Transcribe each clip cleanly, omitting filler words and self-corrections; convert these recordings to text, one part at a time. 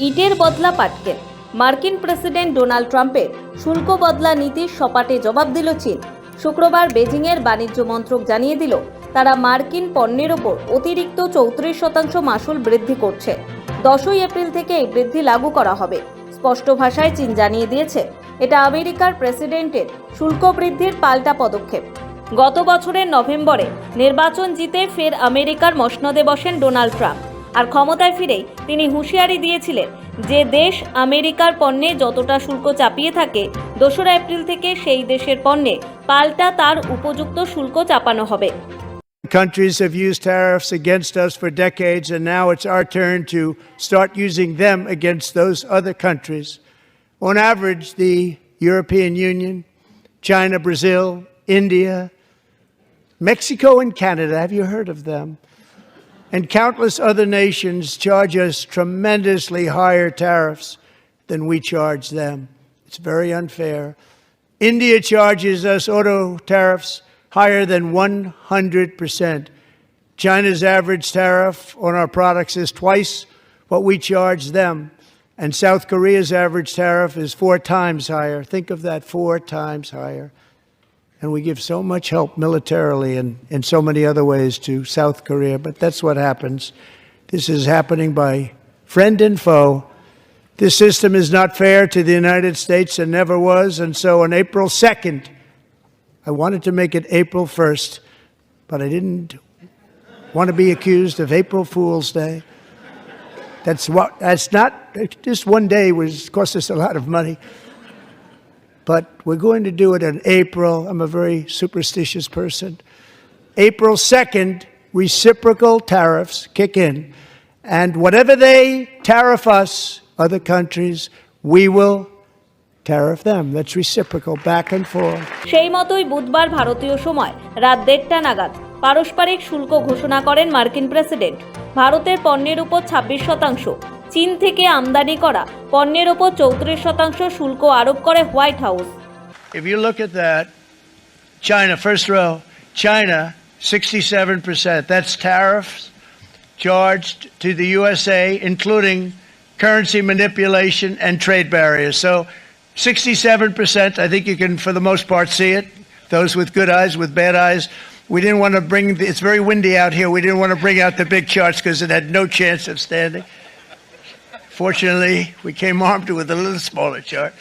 ইটের বদলা পাটকেল। মার্কিন প্রেসিডেন্ট ডোনাল্ড ট্রাম্পের শুল্ক বদলা নীতির সপাটে জবাব দিল চীন। শুক্রবার বেজিংয়ের বাণিজ্য মন্ত্রক জানিয়ে দিল, তারা মার্কিন পণ্যের ওপর অতিরিক্ত 34% মাসুল বৃদ্ধি করছে। 10ই এপ্রিল থেকে এই বৃদ্ধি লাগু করা হবে। স্পষ্ট ভাষায় চীন জানিয়ে দিয়েছে, এটা আমেরিকার প্রেসিডেন্টের শুল্ক বৃদ্ধির পাল্টা পদক্ষেপ। গত বছরের নভেম্বরে নির্বাচন জিতে ফের আমেরিকার মসনদে বসেন ডোনাল্ড ট্রাম্প। আর ক্ষমতায় ফিরেই তিনি হুঁশিয়ারি দিয়েছিলেন যে দেশ আমেরিকার পণ্যে যতটা শুল্ক চাপিয়ে থাকে, 2রা এপ্রিল থেকে সেই দেশের পণ্যে পাল্টা তার উপযুক্ত শুল্ক চাপানো হবে। Countries have used tariffs against us for decades, and now it's our turn to start using them against those other countries. On average, the European Union, China, Brazil, India, Mexico, and Canada, have you heard of them? And countless other nations charge us tremendously higher tariffs than we charge them. It's very unfair. India charges us auto tariffs higher than 100%. China's average tariff on our products is twice what we charge them. And South Korea's average tariff is 4 times higher. Think of that, 4 times higher. And we give so much help militarily and in so many other ways to South Korea. But that's what happens. This is happening by friend and foe. This system is not fair to the United States and never was. And so on April 2nd, I wanted to make it April 1st, but I didn't want to be accused of April Fool's Day. That's not, just one day cost us a lot of money. But we're going to do it in April. I'm a very superstitious person. April 2nd, reciprocal tariffs kick in. And whatever they tariff us, other countries, we will tariff them. That's reciprocal, back and forth. সেই মতোই বুধবার ভারতীয় সময় রাত 1:30 নাগাদ পারস্পরিক শুল্ক ঘোষণা করেন মার্কিন প্রেসিডেন্ট। ভারতের পণ্যের উপর 26%, চীন থেকে আমদানি করা পণ্যের উপর 34% শুল্ক আরোপ করে white house. If you look at that, China, first row, China, 67%. That's tariffs charged to the USA, including currency manipulation and trade barriers. So 67%, I think you can, for the most part, see it. Those with good eyes, with bad eyes. We didn't want to it's very windy out here. We didn't want to bring out the big charts because it had no chance of standing. Fortunately, we came armed with a little smaller chart.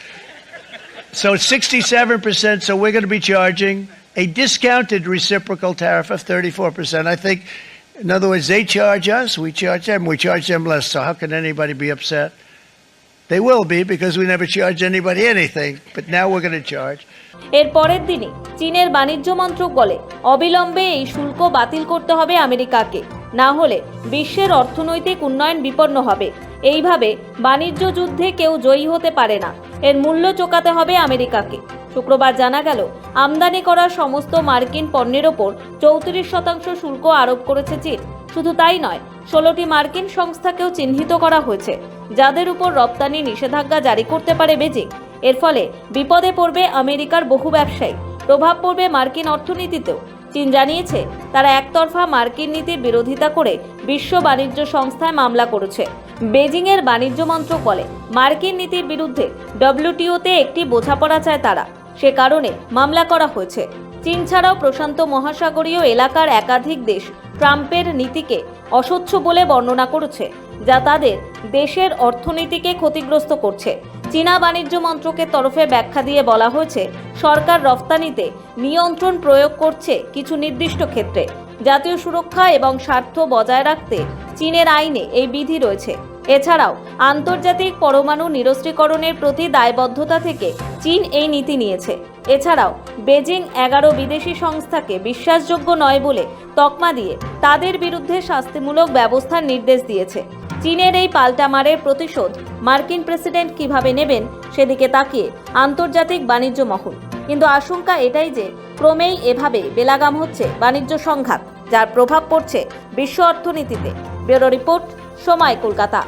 So it's 67%, so we're going to be charging a discounted reciprocal tariff of 34%. I think, in other words, they charge us, we charge them less. So how can anybody be upset? They will be, because we never charge anybody anything, but now we're going to charge. এর পরের দিনই চীনের বাণিজ্য মন্ত্রক বলে, অবিলম্বে এই শুল্ক বাতিল করতে হবে আমেরিকাকে, না হলে বিশ্বের অর্থনৈতিক উন্নয়ন বিপন্ন হবে। এইভাবে বাণিজ্য যুদ্ধে কেউ জয়ী হতে পারে না, এর মূল্য চোকাতে হবে আমেরিকাকে। শুক্রবার জানা গেল, আমদানি করা সমস্ত মার্কিন পণ্যের ওপর 34% শুল্ক আরোপ করেছে চীন। শুধু তাই নয়, 16টি মার্কিন সংস্থাকেও চিহ্নিত করা হয়েছে, যাদের উপর রপ্তানি নিষেধাজ্ঞা জারি করতে পারে বেজিং। এর ফলে বিপদে পড়বে আমেরিকার বহু ব্যবসায়ী, প্রভাব পড়বে মার্কিন অর্থনীতিতেও। চীন জানিয়েছে, তারা একতরফা মার্কিন নীতির বিরোধিতা করে বিশ্ব বাণিজ্য সংস্থায় মামলা করেছে। বেজিংয়ের বাণিজ্য মন্ত্রক বলে, মার্কিন নীতির বিরুদ্ধে WTO-তে একটি বোঝাপড়া চায় তারা, সে কারণে মামলা করা হয়েছে। চীন ছাড়াও প্রশান্ত মহাসাগরীয় এলাকার একাধিক দেশ ট্রাম্পের নীতিকে অস্বচ্ছ বলে বর্ণনা করেছে, যা তাদের দেশের অর্থনীতিকে ক্ষতিগ্রস্ত করছে। চীনা বাণিজ্য মন্ত্রকের তরফে ব্যাখ্যা দিয়ে বলা হয়েছে, সরকার রফতানিতে নিয়ন্ত্রণ প্রয়োগ করছে কিছু নির্দিষ্ট ক্ষেত্রে। জাতীয় সুরক্ষা এবং স্বার্থ বজায় রাখতে চীনের আইনে এই বিধি রয়েছে। এছাড়াও আন্তর্জাতিক পরমাণু নিরস্ত্রীকরণের প্রতি দায়বদ্ধতা থেকে চীন এই নীতি নিয়েছে। এছাড়াও বেজিং 11 বিদেশি সংস্থাকে বিশ্বাসযোগ্য নয় বলে তকমা দিয়ে তাদের বিরুদ্ধে শাস্তিমূলক ব্যবস্থার নির্দেশ দিয়েছে। চীনের এই পাল্টামারের প্রতিশোধ মার্কিন প্রেসিডেন্ট কিভাবে নেবেন, সেদিকে তাকিয়ে আন্তর্জাতিক বাণিজ্য মহল। কিন্তু আশঙ্কা এটাই যে ক্রমেই এভাবে বেলাগাম হচ্ছে বাণিজ্য সংঘাত, যার প্রভাব পড়ছে বিশ্ব অর্থনীতিতে। ব্যুরো রিপোর্ট, সময়, কলকাতা।